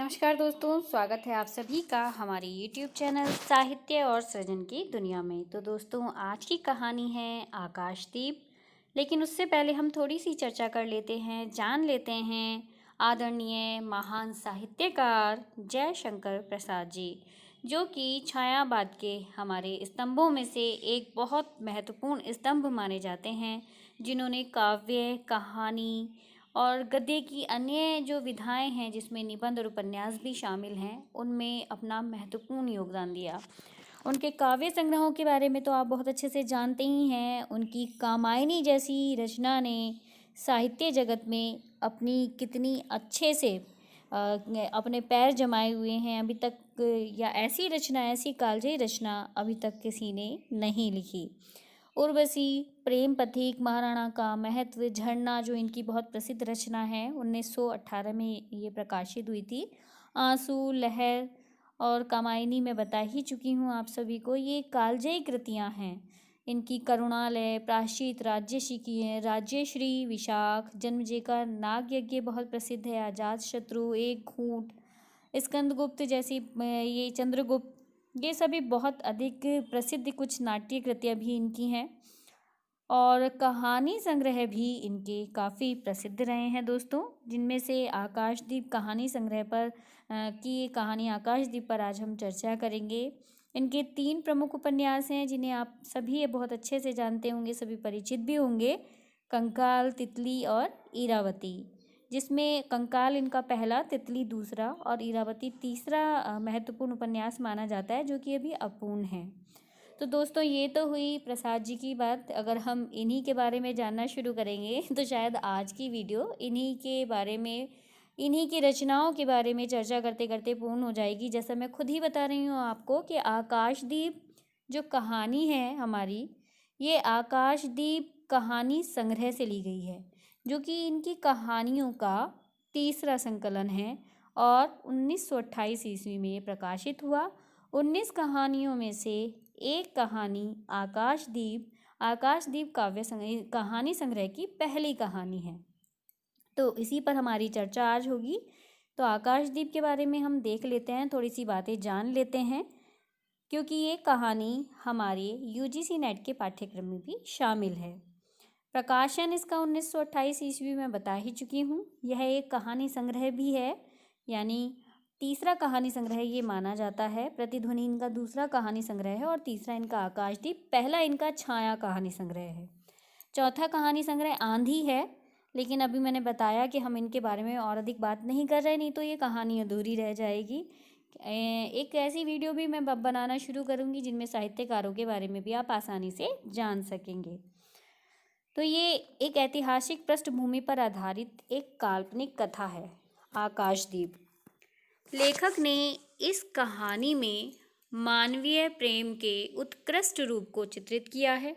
नमस्कार दोस्तों, स्वागत है आप सभी का हमारे YouTube चैनल साहित्य और सृजन की दुनिया में। तो दोस्तों, आज की कहानी है आकाशदीप। लेकिन उससे पहले हम थोड़ी सी चर्चा कर लेते हैं, जान लेते हैं आदरणीय महान साहित्यकार जयशंकर प्रसाद जी, जो कि छायावाद के हमारे स्तंभों में से एक बहुत महत्वपूर्ण स्तंभ माने जाते हैं, जिन्होंने काव्य, कहानी और गद्य की अन्य जो विधाएं हैं, जिसमें निबंध और उपन्यास भी शामिल हैं, उनमें अपना महत्वपूर्ण योगदान दिया। उनके काव्य संग्रहों के बारे में तो आप बहुत अच्छे से जानते ही हैं। उनकी कामायनी जैसी रचना ने साहित्य जगत में अपनी कितनी अच्छे से अपने पैर जमाए हुए हैं अभी तक। या ऐसी रचना, ऐसी कालजयी रचना अभी तक किसी ने नहीं लिखी। उर्वशी, प्रेम पथिक, महाराणा का महत्व, झरना जो इनकी बहुत प्रसिद्ध रचना है, 1918 में ये प्रकाशित हुई थी। आंसू, लहर और कामायनी में बता ही चुकी हूँ आप सभी को। ये कालजयी कृतियाँ हैं। इनकी करुणालय, प्रायश्चित, राज्यश्री, विशाख, जन्मजेकर, नाग यज्ञ बहुत प्रसिद्ध है, अजातशत्रु, एक घूंट, स्कंदगुप्त जैसी, ये चंद्रगुप्त, ये सभी बहुत अधिक प्रसिद्ध कुछ नाट्य कृतियाँ भी इनकी हैं। और कहानी संग्रह भी इनके काफ़ी प्रसिद्ध रहे हैं दोस्तों, जिनमें से आकाशदीप कहानी संग्रह पर की कहानी आकाशदीप पर आज हम चर्चा करेंगे। इनके 3 प्रमुख उपन्यास हैं, जिन्हें आप सभी बहुत अच्छे से जानते होंगे, सभी परिचित भी होंगे। कंकाल, तितली और इरावती, जिसमें कंकाल इनका पहला, तितली दूसरा और इरावती तीसरा महत्वपूर्ण उपन्यास माना जाता है, जो कि अभी अपूर्ण है। तो दोस्तों, ये तो हुई प्रसाद जी की बात। अगर हम इन्हीं के बारे में जानना शुरू करेंगे तो शायद आज की वीडियो इन्हीं के बारे में, इन्हीं की रचनाओं के बारे में चर्चा करते करते पूर्ण हो जाएगी। जैसा मैं खुद ही बता रही हूँ आपको कि आकाशदीप जो कहानी है हमारी, ये आकाशदीप कहानी संग्रह से ली गई है, जो कि इनकी कहानियों का तीसरा संकलन है और 1928 ईस्वी में ये प्रकाशित हुआ। 19 कहानियों में से एक कहानी आकाशदीप कहानी संग्रह की पहली कहानी है। तो इसी पर हमारी चर्चा आज होगी। तो आकाशदीप के बारे में हम देख लेते हैं, थोड़ी सी बातें जान लेते हैं, क्योंकि ये कहानी हमारे यूजीसी नेट के पाठ्यक्रम में भी शामिल है। प्रकाशन इसका 1928 ईस्वी में बता ही चुकी हूँ। यह एक कहानी संग्रह भी है, यानी तीसरा कहानी संग्रह ये माना जाता है। प्रतिध्वनि इनका दूसरा कहानी संग्रह है और तीसरा इनका आकाशदीप, पहला इनका छाया कहानी संग्रह है। चौथा कहानी संग्रह आंधी है, लेकिन अभी मैंने बताया कि हम इनके बारे में और अधिक बात नहीं कर रहे, नहीं तो ये कहानी अधूरी रह जाएगी। एक ऐसी वीडियो भी मैं बनाना शुरू करूँगी जिनमें साहित्यकारों के बारे में भी आप आसानी से जान सकेंगे। तो ये एक ऐतिहासिक पृष्ठभूमि पर आधारित एक काल्पनिक कथा है आकाशदीप। लेखक ने इस कहानी में मानवीय प्रेम के उत्कृष्ट रूप को चित्रित किया है।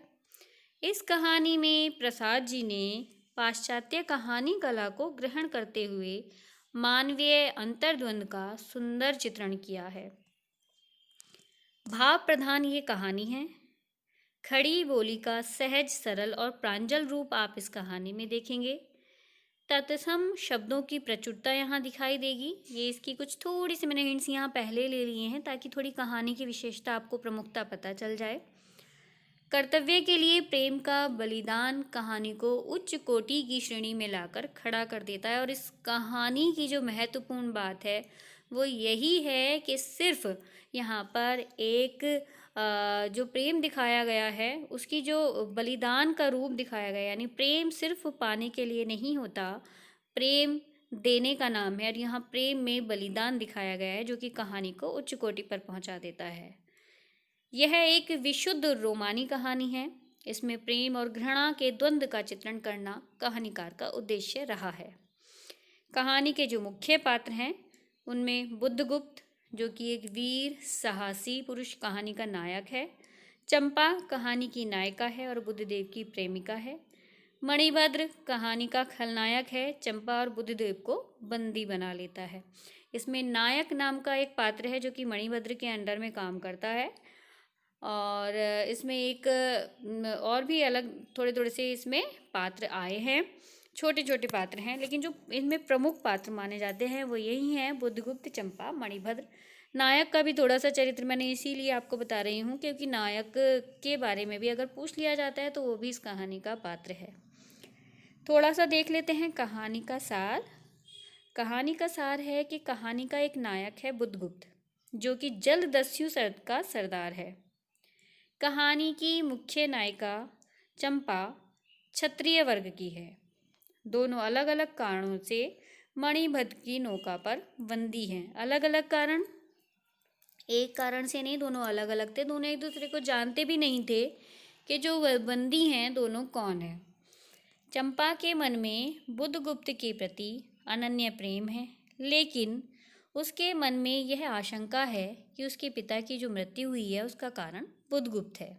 इस कहानी में प्रसाद जी ने पाश्चात्य कहानी कला को ग्रहण करते हुए मानवीय अंतर्द्वंद का सुंदर चित्रण किया है। भाव प्रधान ये कहानी है। खड़ी बोली का सहज, सरल और प्रांजल रूप आप इस कहानी में देखेंगे। तत्सम शब्दों की प्रचुरता यहाँ दिखाई देगी। ये इसकी कुछ थोड़ी सी मैंने हिंट्स यहाँ पहले ले लिए हैं, ताकि थोड़ी कहानी की विशेषता आपको प्रमुखता पता चल जाए। कर्तव्य के लिए प्रेम का बलिदान कहानी को उच्च कोटि की श्रेणी में लाकर खड़ा कर देता है। और इस कहानी की जो महत्वपूर्ण बात है वो यही है कि सिर्फ यहाँ पर एक जो प्रेम दिखाया गया है, उसकी जो बलिदान का रूप दिखाया गया, यानी प्रेम सिर्फ पाने के लिए नहीं होता, प्रेम देने का नाम है। और यहाँ प्रेम में बलिदान दिखाया गया है, जो कि कहानी को उच्च कोटि पर पहुँचा देता है। यह एक विशुद्ध रोमानी कहानी है। इसमें प्रेम और घृणा के द्वंद्व का चित्रण करना कहानीकार का उद्देश्य रहा है। कहानी के जो मुख्य पात्र हैं उनमें बुद्धगुप्त, जो कि एक वीर साहसी पुरुष कहानी का नायक है। चंपा कहानी की नायिका है और बुद्धदेव की प्रेमिका है। मणिभद्र कहानी का खलनायक है, चंपा और बुद्धदेव को बंदी बना लेता है। इसमें नायक नाम का एक पात्र है, जो कि मणिभद्र के अंडर में काम करता है। और इसमें एक और भी अलग थोड़े थोड़े से इसमें पात्र आए हैं। छोटे छोटे पात्र हैं, लेकिन जो इनमें प्रमुख पात्र माने जाते हैं वो यही हैं: बुद्धगुप्त, चंपा, मणिभद्र। नायक का भी थोड़ा सा चरित्र मैंने इसीलिए आपको बता रही हूँ क्योंकि नायक के बारे में भी अगर पूछ लिया जाता है तो वो भी इस कहानी का पात्र है। थोड़ा सा देख लेते हैं कहानी का सार। कहानी का सार है कि कहानी का एक नायक है बुद्धगुप्त, जो कि जलदस्यु का सरदार है। कहानी की मुख्य नायिका चंपा क्षत्रिय वर्ग की है। दोनों अलग अलग कारणों से मणिभद्र की नौका पर बंदी हैं। अलग अलग कारण, एक कारण से नहीं, दोनों अलग अलग थे। दोनों एक दूसरे को जानते भी नहीं थे कि जो बंदी हैं दोनों कौन है। चंपा के मन में बुद्धगुप्त के प्रति अनन्य प्रेम है, लेकिन उसके मन में यह आशंका है कि उसके पिता की जो मृत्यु हुई है उसका कारण बुद्धगुप्त है।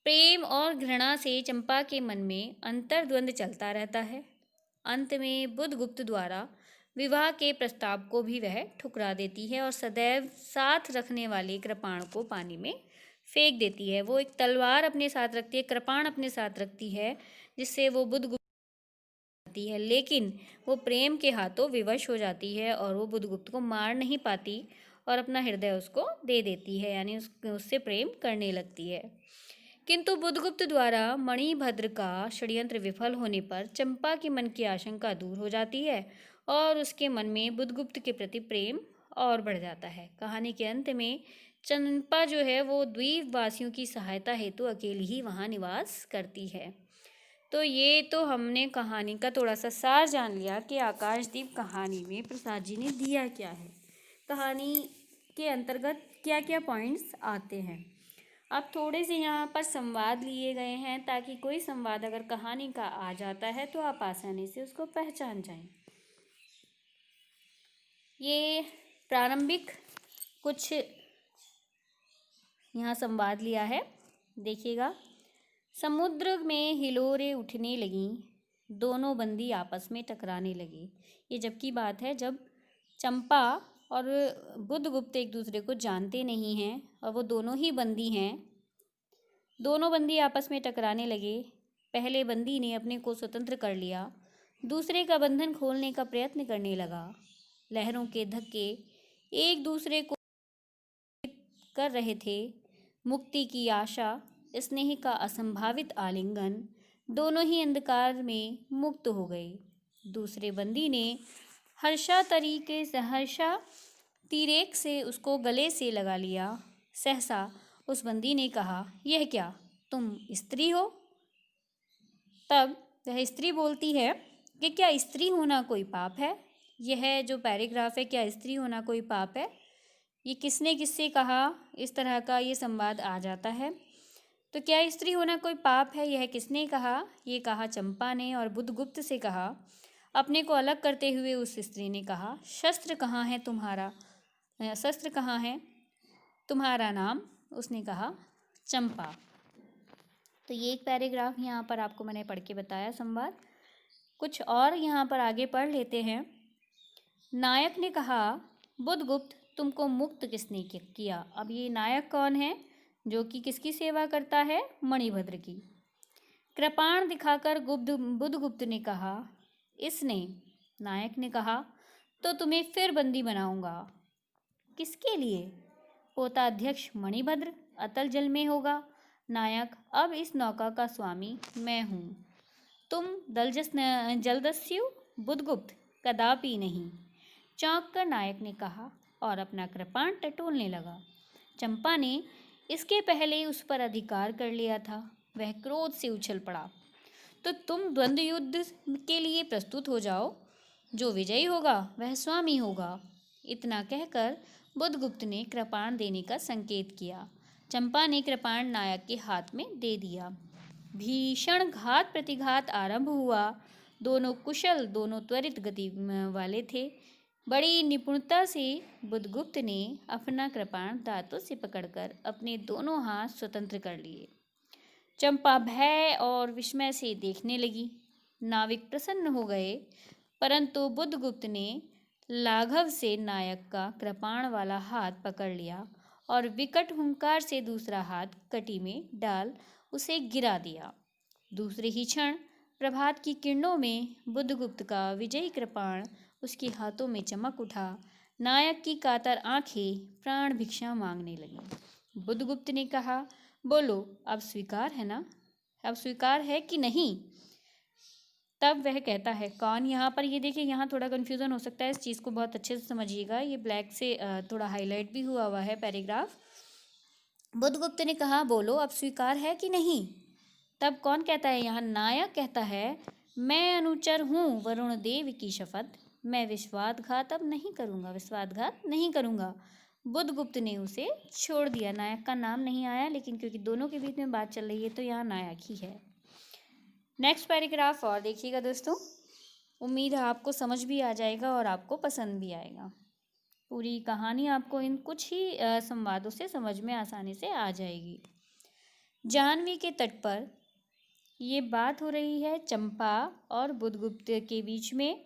प्रेम और घृणा से चंपा के मन में अंतर्द्वंद चलता रहता है। अंत में बुद्धगुप्त द्वारा विवाह के प्रस्ताव को भी वह ठुकरा देती है और सदैव साथ रखने वाले कृपाण को पानी में फेंक देती है। वो एक तलवार अपने साथ रखती है, कृपाण अपने साथ रखती है, जिससे वो बुद्धगुप्त है, लेकिन वो प्रेम के हाथों विवश हो जाती है और वो बुद्धगुप्त को मार नहीं पाती और अपना हृदय उसको दे देती है, यानी उससे प्रेम करने लगती है। किंतु बुद्धगुप्त द्वारा मणिभद्र का षड्यंत्र विफल होने पर चंपा के मन की आशंका दूर हो जाती है और उसके मन में बुद्धगुप्त के प्रति प्रेम और बढ़ जाता है। कहानी के अंत में चंपा जो है वो द्वीप वासियों की सहायता हेतु अकेली ही वहाँ निवास करती है। तो ये तो हमने कहानी का थोड़ा सा सार जान लिया कि आकाशदीप कहानी में प्रसाद जी ने दिया क्या है, कहानी के अंतर्गत क्या क्या पॉइंट्स आते हैं। अब थोड़े से यहाँ पर संवाद लिए गए हैं ताकि कोई संवाद अगर कहानी का आ जाता है तो आप आसानी से उसको पहचान जाएं। ये प्रारंभिक कुछ यहाँ संवाद लिया है, देखिएगा। समुद्र में हिलोरें उठने लगीं, दोनों बंदी आपस में टकराने लगे। ये जब की बात है जब चंपा और बुद्धगुप्त एक दूसरे को जानते नहीं हैं और वो दोनों ही बंदी हैं। दोनों बंदी आपस में टकराने लगे। पहले बंदी ने अपने को स्वतंत्र कर लिया, दूसरे का बंधन खोलने का प्रयत्न करने लगा। लहरों के धक्के एक दूसरे को कर रहे थे। मुक्ति की आशा, स्नेह का असंभावित आलिंगन, दोनों ही अंधकार में मुक्त हो गए। दूसरे बंदी ने हर्षा तीरेक से उसको गले से लगा लिया। सहसा उस बंदी ने कहा, यह क्या, तुम स्त्री हो? तब वह स्त्री बोलती है कि क्या स्त्री होना कोई पाप है? यह जो पैराग्राफ है, क्या स्त्री होना कोई पाप है, ये किसने किससे कहा, इस तरह का ये संवाद आ जाता है। तो क्या स्त्री होना कोई पाप है, यह किसने कहा? ये कहा चंपा ने और बुद्धगुप्त से कहा। अपने को अलग करते हुए उस स्त्री ने कहा, शस्त्र कहाँ है तुम्हारा, शस्त्र कहाँ है, तुम्हारा नाम? उसने कहा चंपा। तो ये एक पैराग्राफ यहाँ पर आपको मैंने पढ़ के बताया संवाद। कुछ और यहाँ पर आगे पढ़ लेते हैं। नायक ने कहा, बुद्धगुप्त तुमको मुक्त किसने किया? अब ये नायक कौन है जो कि किसकी सेवा करता है? मणिभद्र की। कृपाण दिखाकर बुद्धगुप्त ने कहा, इसने। नायक ने कहा, तो तुम्हें फिर बंदी बनाऊंगा। किसके लिए? पोताध्यक्ष मणिभद्र अतल जल में होगा। नायक, अब इस नौका का स्वामी मैं हूँ, तुम जलदस्यु? बुद्धगुप्त, कदापि नहीं। चौंक कर नायक ने कहा और अपना कृपाण टटोलने लगा। चंपा ने इसके पहले उस पर अधिकार कर लिया था। वह क्रोध से उछल पड़ा। तो तुम द्वंद्व युद्ध के लिए प्रस्तुत हो जाओ, जो विजयी होगा वह स्वामी होगा। इतना कहकर बुद्धगुप्त ने कृपाण देने का संकेत किया। चंपा ने कृपाण नायक के हाथ में दे दिया। भीषण घात प्रतिघात आरंभ हुआ। दोनों कुशल, दोनों त्वरित गति वाले थे। बड़ी निपुणता से बुद्धगुप्त ने अपना कृपाण दांतों से पकड़कर अपने दोनों हाथ स्वतंत्र कर लिए। चंपा भय और विस्मय से देखने लगी। नाविक प्रसन्न हो गए, परंतु बुद्धगुप्त ने लाघव से नायक का कृपाण वाला हाथ पकड़ लिया और विकट हुंकार से दूसरा हाथ कटी में डाल उसे गिरा दिया। दूसरे ही क्षण प्रभात की किरणों में बुद्धगुप्त का विजयी कृपाण उसके हाथों में चमक उठा। नायक की कातर आंखें प्राण भिक्षा मांगने लगीं। बुद्धगुप्त ने कहा, बोलो, अब स्वीकार है ना? अब स्वीकार है कि नहीं? तब वह कहता है, कौन? यहाँ पर ये देखिए, यहाँ थोड़ा कन्फ्यूज़न हो सकता है, इस चीज़ को बहुत अच्छे से समझिएगा। ये ब्लैक से थोड़ा हाईलाइट भी हुआ है पैराग्राफ। बुद्धगुप्त ने कहा, बोलो, अब स्वीकार है कि नहीं? तब कौन कहता है यहाँ? नायक कहता है, मैं अनुचर हूँ वरुण देव की शपथ, मैं विश्वासघात अब नहीं करूँगा, विश्वासघात नहीं करूँगा। बुद्धगुप्त ने उसे छोड़ दिया। नायक का नाम नहीं आया, लेकिन क्योंकि दोनों के बीच में बात चल रही है तो यहाँ नायक ही है। नेक्स्ट पैराग्राफ और देखिएगा दोस्तों, उम्मीद है आपको समझ भी आ जाएगा और आपको पसंद भी आएगा। पूरी कहानी आपको इन कुछ ही संवादों से समझ में आसानी से आ जाएगी। जाह्नवी के तट पर ये बात हो रही है चंपा और बुद्धगुप्त के बीच में,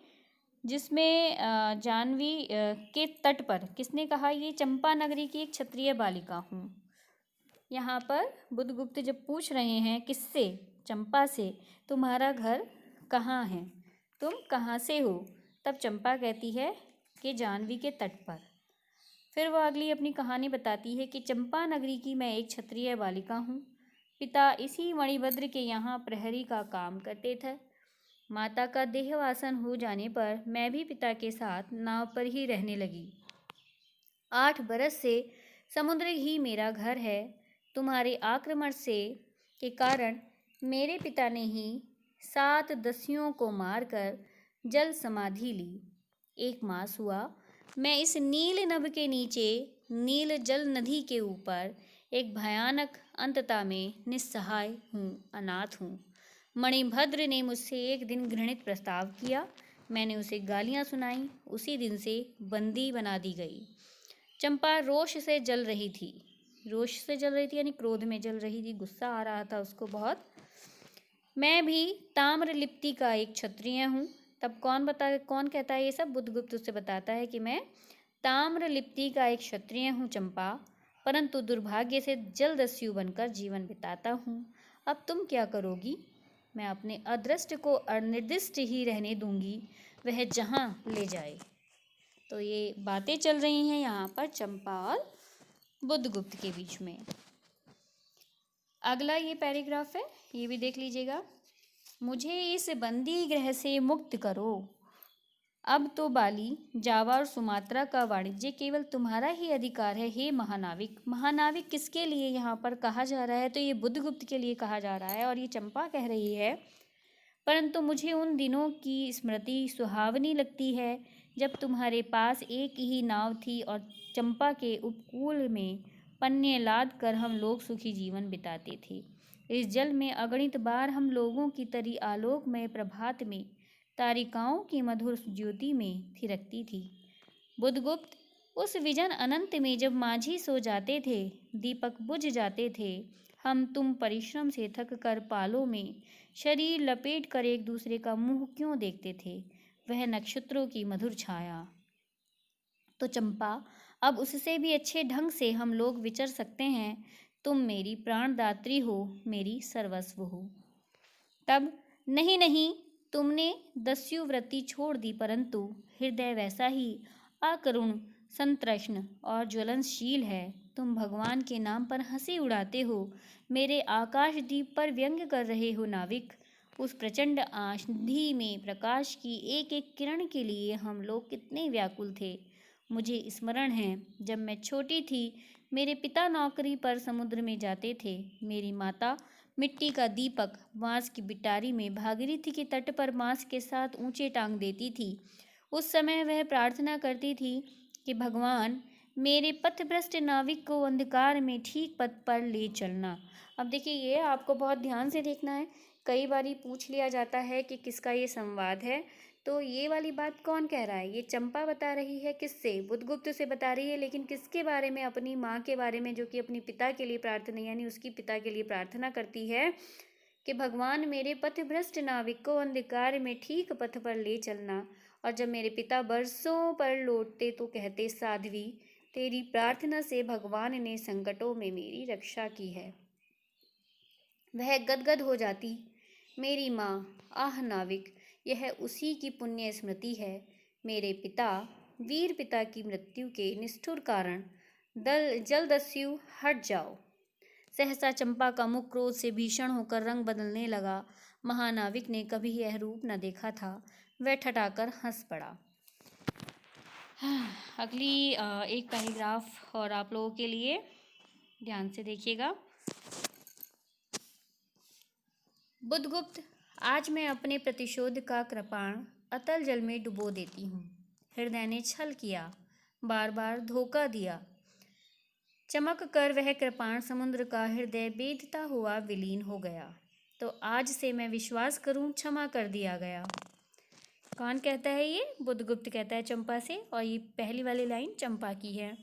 जिसमें जाह्नवी के तट पर किसने कहा? ये चंपा नगरी की एक क्षत्रिय बालिका हूँ। यहाँ पर बुद्धगुप्त जब पूछ रहे हैं किससे? चंपा से, तुम्हारा घर कहाँ है, तुम कहाँ से हो? तब चंपा कहती है कि जाह्नवी के तट पर। फिर वह अगली अपनी कहानी बताती है कि चंपा नगरी की मैं एक क्षत्रिय बालिका हूँ। पिता इसी मणिभद्र के यहाँ प्रहरी का काम करते थे। माता का देहवासन हो जाने पर मैं भी पिता के साथ नाव पर ही रहने लगी। 8 बरस से समुद्र ही मेरा घर है। तुम्हारे आक्रमण से के कारण मेरे पिता ने ही 7 दस्युओं को मारकर जल समाधि ली। 1 मास हुआ मैं इस नील नभ के नीचे नील जल नदी के ऊपर एक भयानक अंतता में निस्सहाय हूँ, अनाथ हूँ। मणिभद्र ने मुझसे एक दिन घृणित प्रस्ताव किया। मैंने उसे गालियाँ सुनाई। उसी दिन से बंदी बना दी गई। चंपा रोष से जल रही थी। रोष से जल रही थी यानी क्रोध में जल रही थी, गुस्सा आ रहा था उसको बहुत। मैं भी ताम्रलिप्ति का एक क्षत्रिय हूँ। तब कौन कहता है ये सब? बुद्धगुप्त उससे बताता है कि मैं ताम्रलिप्ति का एक क्षत्रिय हूँ चंपा, परंतु दुर्भाग्य से जलदस्यु बनकर जीवन बिताता हूँ। अब तुम क्या करोगी? मैं अपने अदृष्ट को अनिर्दिष्ट ही रहने दूंगी, वह जहाँ ले जाए। तो ये बातें चल रही हैं यहाँ पर चंपा और बुद्धगुप्त के बीच में। अगला ये पैराग्राफ है, ये भी देख लीजिएगा। मुझे इस बंदी गृह से मुक्त करो। अब तो बाली, जावा और सुमात्रा का वाणिज्य केवल तुम्हारा ही अधिकार है, हे महानाविक। महानाविक किसके लिए यहाँ पर कहा जा रहा है? तो ये बुद्धगुप्त के लिए कहा जा रहा है और ये चंपा कह रही है। परंतु मुझे उन दिनों की स्मृति सुहावनी लगती है जब तुम्हारे पास एक ही नाव थी और चंपा के उपकूल में पन्ने लाद कर हम लोग सुखी जीवन बिताते थे। इस जल में अगणित बार हम लोगों की तरी आलोकमय प्रभात में तारिकाओं की मधुर ज्योति में थिरकती थी। बुद्धगुप्त, उस विजन अनंत में जब माझी सो जाते थे, दीपक बुझ जाते थे, हम तुम परिश्रम से थक कर पालों में शरीर लपेट कर एक दूसरे का मुंह क्यों देखते थे? वह नक्षत्रों की मधुर छाया। तो चंपा, अब उससे भी अच्छे ढंग से हम लोग विचर सकते हैं। तुम मेरी प्राणदात्री हो, मेरी सर्वस्व हो। तब, नहीं नहीं, तुमने दस्युवृत्ति छोड़ दी, परंतु हृदय वैसा ही अकरुण, संतृष्ण और ज्वलनशील है। तुम भगवान के नाम पर हंसी उड़ाते हो, मेरे आकाशदीप पर व्यंग कर रहे हो नाविक। उस प्रचंड आंधी में प्रकाश की एक एक किरण के लिए हम लोग कितने व्याकुल थे। मुझे स्मरण है, जब मैं छोटी थी, मेरे पिता नौकरी पर समुद्र में जाते थे। मेरी माता मिट्टी का दीपक बांस की बिटारी में भागीरथी के तट पर बांस के साथ ऊंचे टांग देती थी। उस समय वह प्रार्थना करती थी कि भगवान, मेरे पथभ्रष्ट नाविक को अंधकार में ठीक पथ पर ले चलना। अब देखिए, ये आपको बहुत ध्यान से देखना है। कई बारी पूछ लिया जाता है कि किसका ये संवाद है, तो ये वाली बात कौन कह रहा है? ये चंपा बता रही है। किससे? बुद्धगुप्त से बता रही है, लेकिन किसके बारे में? अपनी माँ के बारे में, जो कि अपनी पिता के लिए प्रार्थना यानी उसकी पिता के लिए प्रार्थना करती है कि भगवान, मेरे पथभ्रष्ट नाविक को अंधकार में ठीक पथ पर ले चलना। और जब मेरे पिता बरसों पर लौटते तो कहते, साध्वी, तेरी प्रार्थना से भगवान ने संकटों में मेरी रक्षा की है। वह गदगद हो जाती। मेरी माँ, आह नाविक, यह उसी की पुण्य स्मृति है। मेरे पिता, वीर पिता की मृत्यु के निष्ठुर कारण जलदस्यु हट जाओ। सहसा चंपा का मुख क्रोध से भीषण होकर रंग बदलने लगा। महानाविक ने कभी यह रूप न देखा था। वह ठठाकर हंस पड़ा। अगली एक पैराग्राफ और आप लोगों के लिए, ध्यान से देखिएगा। बुद्धगुप्त, आज मैं अपने प्रतिशोध का कृपाण अतल जल में डुबो देती हूँ। हृदय ने छल किया, बार बार धोखा दिया। चमक कर वह कृपाण समुद्र का हृदय बेधता हुआ विलीन हो गया। तो आज से मैं विश्वास करूं क्षमा कर दिया गया। कौन कहता है ये? बुद्धगुप्त कहता है चंपा से, और ये पहली वाली लाइन चंपा की है।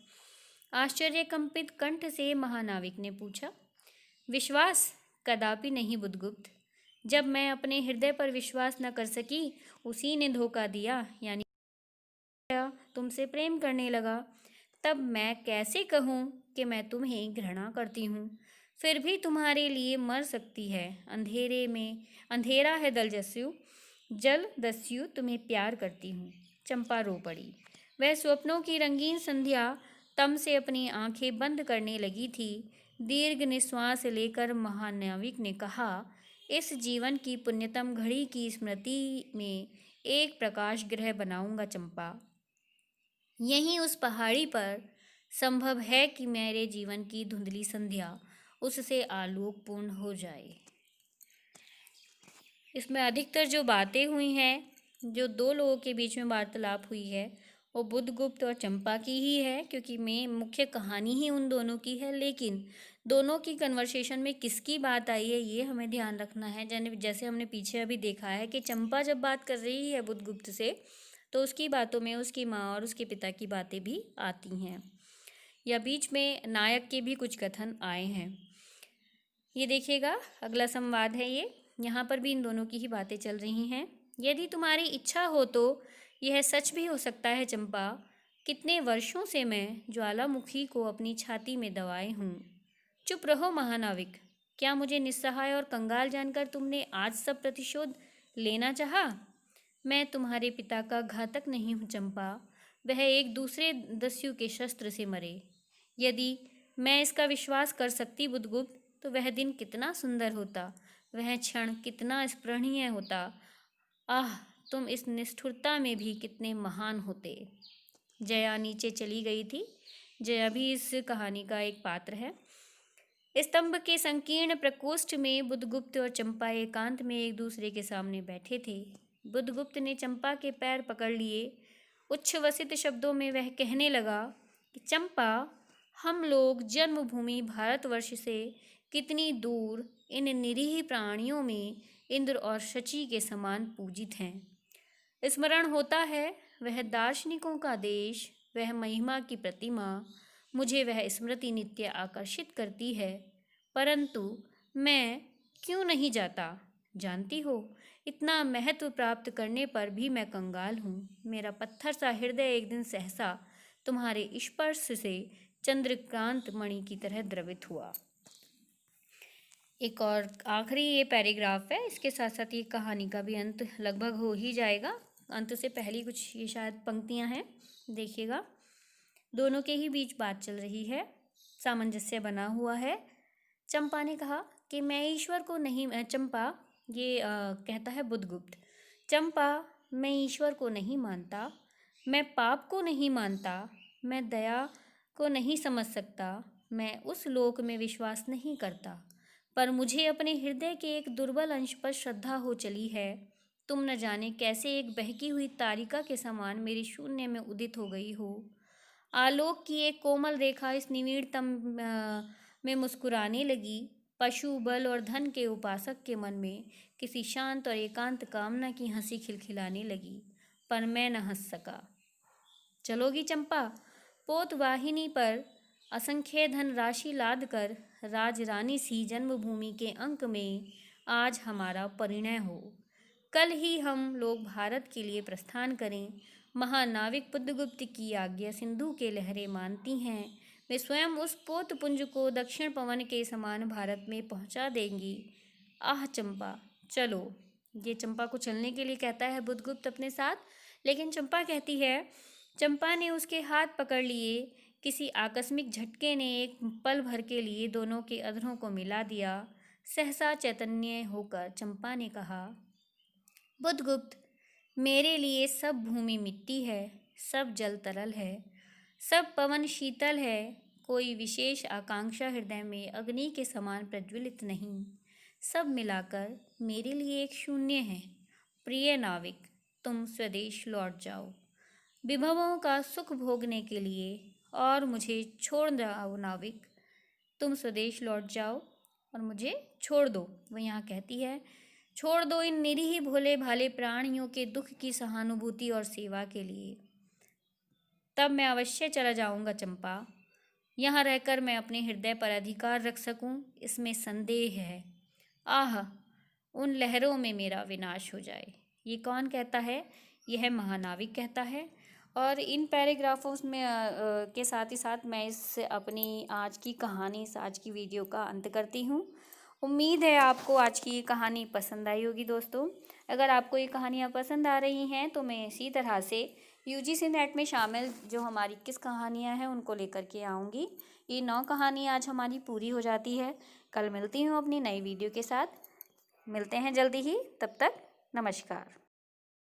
आश्चर्य कंपित कंठ से महानाविक ने पूछा, विश्वास? कदापि नहीं बुद्धगुप्त। जब मैं अपने हृदय पर विश्वास न कर सकी, उसी ने धोखा दिया, यानी तुमसे प्रेम करने लगा। तब मैं कैसे कहूँ कि मैं तुम्हें घृणा करती हूँ? फिर भी तुम्हारे लिए मर सकती है। अंधेरे में अंधेरा है जलदस्यु, तुम्हें प्यार करती हूँ। चंपा रो पड़ी। वह स्वप्नों की रंगीन संध्या तम से अपनी आंखें बंद करने लगी थी। दीर्घ निश्वास लेकर महानाविक ने कहा, इस जीवन की पुण्यतम घड़ी की स्मृति में एक प्रकाश गृह बनाऊंगा चंपा। यहीं उस पहाड़ी पर संभव है कि मेरे जीवन की धुंधली संध्या उससे आलोकपूर्ण हो जाए। इसमें अधिकतर जो बातें हुई हैं, जो दो लोगों के बीच में वार्तालाप हुई है, वो बुद्धगुप्त और चंपा की ही है, क्योंकि मुख्य कहानी ही उन दोनों की है। लेकिन दोनों की कन्वर्सेशन में किसकी बात आई है, ये हमें ध्यान रखना है। जैसे हमने पीछे अभी देखा है कि चंपा जब बात कर रही है बुद्धगुप्त से, तो उसकी बातों में उसकी माँ और उसके पिता की बातें भी आती हैं, या बीच में नायक के भी कुछ कथन आए हैं। ये देखिएगा, अगला संवाद है ये। यहाँ पर भी इन दोनों की ही बातें चल रही हैं। यदि तुम्हारी इच्छा हो तो यह सच भी हो सकता है चंपा। कितने वर्षों से मैं ज्वालामुखी को अपनी छाती में दबाए हूँ। चुप रहो महानाविक। क्या मुझे निस्सहाय और कंगाल जानकर तुमने आज सब प्रतिशोध लेना चाहा? मैं तुम्हारे पिता का घातक नहीं हूँ चंपा। वह एक दूसरे दस्यु के शस्त्र से मरे। यदि मैं इसका विश्वास कर सकती बुद्धगुप्त, तो वह दिन कितना सुंदर होता, वह क्षण कितना स्मरणीय होता। आह, तुम इस निष्ठुरता में भी कितने महान होते। जया नीचे चली गई थी। जया भी इस कहानी का एक पात्र है। स्तंभ के संकीर्ण प्रकोष्ठ में बुद्धगुप्त और चंपा एकांत में एक दूसरे के सामने बैठे थे। बुद्धगुप्त ने चंपा के पैर पकड़ लिए। उच्छ्वसित शब्दों में वह कहने लगा कि चंपा, हम लोग जन्मभूमि भारतवर्ष से कितनी दूर इन निरीह प्राणियों में इंद्र और शची के समान पूजित हैं। स्मरण होता है वह दार्शनिकों का देश, वह महिमा की प्रतिमा। मुझे वह स्मृति नित्य आकर्षित करती है, परंतु मैं क्यों नहीं जाता? जानती हो, इतना महत्व प्राप्त करने पर भी मैं कंगाल हूँ। मेरा पत्थर सा हृदय एक दिन सहसा तुम्हारे स्पर्श से चंद्रकांत मणि की तरह द्रवित हुआ। एक और आखिरी ये पैराग्राफ है। इसके साथ साथ ये कहानी का भी अंत लगभग हो ही जाएगा। अंत से पहली कुछ ये शायद पंक्तियां हैं, देखिएगा। दोनों के ही बीच बात चल रही है, सामंजस्य बना हुआ है। चंपा ने कहा कि मैं ईश्वर को नहीं, चंपा ये कहता है बुद्धगुप्त, चंपा, मैं ईश्वर को नहीं मानता, मैं पाप को नहीं मानता, मैं दया को नहीं समझ सकता, मैं उस लोक में विश्वास नहीं करता, पर मुझे अपने हृदय के एक दुर्बल अंश पर श्रद्धा हो चली है। तुम न जाने कैसे एक बहकी हुई तारिका के समान मेरे शून्य में उदित हो गई हो। आलोक की एक कोमल रेखा इस निविड़तम में मुस्कुराने लगी। पशु बल और धन के उपासक के मन में किसी शांत और एकांत कामना की हंसी खिलखिलाने लगी, पर मैं न हंस सका। चलोगी चंपा? पोतवाहिनी पर असंख्य धन राशि लाद कर राजरानी सी जन्मभूमि के अंक में आज हमारा परिणय हो। कल ही हम लोग भारत के लिए प्रस्थान करें। महानाविक बुद्धगुप्त की आज्ञा सिंधु के लहरें मानती हैं। वे स्वयं उस पोतपुंज को दक्षिण पवन के समान भारत में पहुंचा देंगी। आह चंपा, चलो। ये चंपा को चलने के लिए कहता है बुधगुप्त अपने साथ, लेकिन चंपा कहती है, चंपा ने उसके हाथ पकड़ लिए। किसी आकस्मिक झटके ने एक पल भर के लिए दोनों के अधरों को मिला दिया। सहसा चैतन्य होकर चंपा ने कहा, बुधगुप्त, मेरे लिए सब भूमि मिट्टी है, सब जल तरल है, सब पवन शीतल है, कोई विशेष आकांक्षा हृदय में अग्नि के समान प्रज्वलित नहीं। सब मिलाकर मेरे लिए एक शून्य है। प्रिय नाविक, तुम स्वदेश लौट जाओ विभवों का सुख भोगने के लिए, और मुझे छोड़ जाओ नाविक, तुम स्वदेश लौट जाओ और मुझे छोड़ दो। वो यहाँ कहती है, छोड़ दो इन निरीह भोले भाले प्राणियों के दुख की सहानुभूति और सेवा के लिए। तब मैं अवश्य चला जाऊंगा चंपा। यहाँ रहकर मैं अपने हृदय पर अधिकार रख सकूं, इसमें संदेह है। आह, उन लहरों में मेरा विनाश हो जाए। ये कौन कहता है? यह महानाविक कहता है। और इन पैराग्राफों में के साथ ही साथ मैं इस अपनी आज की कहानी, इस आज की वीडियो का अंत करती हूँ। उम्मीद है आपको आज की ये कहानी पसंद आई होगी दोस्तों। अगर आपको ये कहानियाँ पसंद आ रही हैं तो मैं इसी तरह से यूजीसी नेट में शामिल जो हमारी 21 कहानियाँ हैं उनको लेकर के आऊँगी। ये 9 कहानी आज हमारी पूरी हो जाती है। कल मिलती हूँ अपनी नई वीडियो के साथ। मिलते हैं जल्दी ही, तब तक नमस्कार।